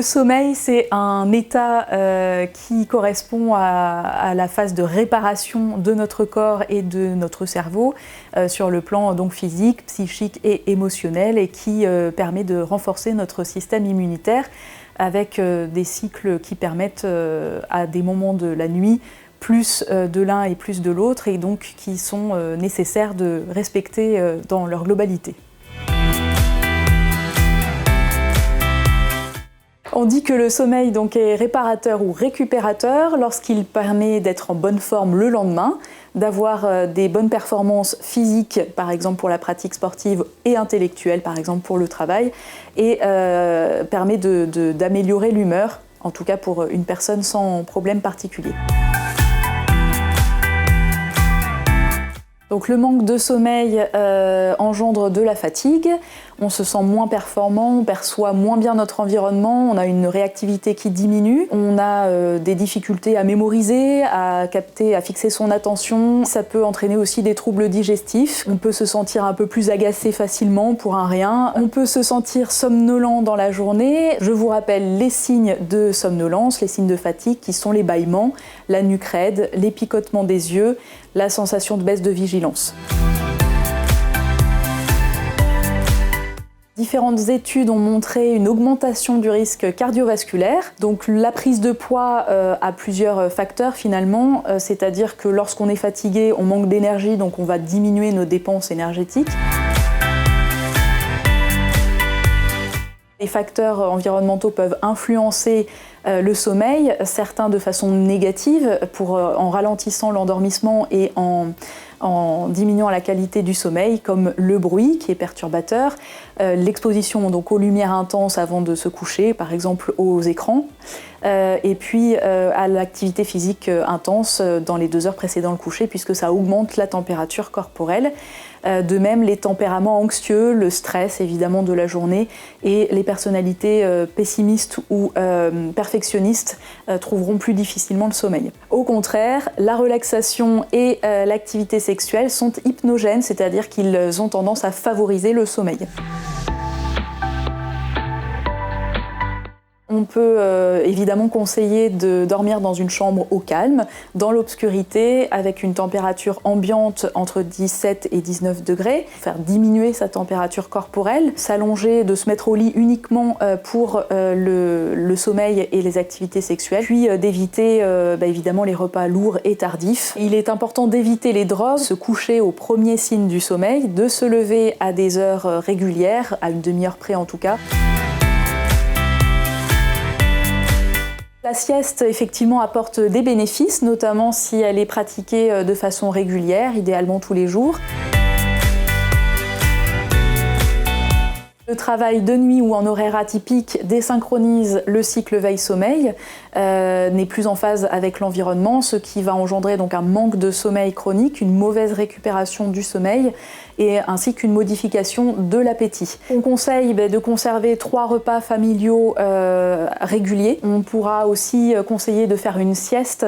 Le sommeil, c'est un état qui correspond à la phase de réparation de notre corps et de notre cerveau sur le plan donc physique, psychique et émotionnel, et qui permet de renforcer notre système immunitaire avec des cycles qui permettent à des moments de la nuit plus de l'un et plus de l'autre, et donc qui sont nécessaires de respecter dans leur globalité. On dit que le sommeil donc est réparateur ou récupérateur lorsqu'il permet d'être en bonne forme le lendemain, d'avoir des bonnes performances physiques, par exemple pour la pratique sportive, et intellectuelle, par exemple pour le travail, et permet d'améliorer l'humeur, en tout cas pour une personne sans problème particulier. Donc le manque de sommeil engendre de la fatigue, on se sent moins performant, on perçoit moins bien notre environnement, on a une réactivité qui diminue, on a des difficultés à mémoriser, à capter, à fixer son attention. Ça peut entraîner aussi des troubles digestifs, on peut se sentir un peu plus agacé facilement pour un rien, on peut se sentir somnolent dans la journée. Je vous rappelle les signes de somnolence, les signes de fatigue qui sont les bâillements, la nuque raide, les picotements des yeux, la sensation de baisse de vigilance. Différentes études ont montré une augmentation du risque cardiovasculaire. Donc la prise de poids a plusieurs facteurs finalement, c'est-à-dire que lorsqu'on est fatigué, on manque d'énergie, donc on va diminuer nos dépenses énergétiques. Les facteurs environnementaux peuvent influencer le sommeil, certains de façon négative, en ralentissant l'endormissement et en diminuant la qualité du sommeil, comme le bruit qui est perturbateur, l'exposition donc aux lumières intenses avant de se coucher, par exemple aux écrans, et puis à l'activité physique intense dans les 2 heures précédant le coucher, puisque ça augmente la température corporelle. De même, les tempéraments anxieux, le stress évidemment de la journée, et les personnalités pessimistes ou perfectionnistes trouveront plus difficilement le sommeil. Au contraire, la relaxation et l'activité sexuelle sont hypnogènes, c'est-à-dire qu'ils ont tendance à favoriser le sommeil. On peut évidemment conseiller de dormir dans une chambre au calme, dans l'obscurité, avec une température ambiante entre 17 et 19 degrés, faire diminuer sa température corporelle, s'allonger, de se mettre au lit uniquement pour le sommeil et les activités sexuelles, puis d'éviter évidemment les repas lourds et tardifs. Il est important d'éviter les drogues, se coucher au premier signe du sommeil, de se lever à des heures régulières, à une demi-heure près en tout cas. La sieste, effectivement, apporte des bénéfices, notamment si elle est pratiquée de façon régulière, idéalement tous les jours. Le travail de nuit ou en horaire atypique désynchronise le cycle veille-sommeil, n'est plus en phase avec l'environnement, ce qui va engendrer donc un manque de sommeil chronique, une mauvaise récupération du sommeil, ainsi qu'une modification de l'appétit. On conseille de conserver 3 repas familiaux réguliers. On pourra aussi conseiller de faire une sieste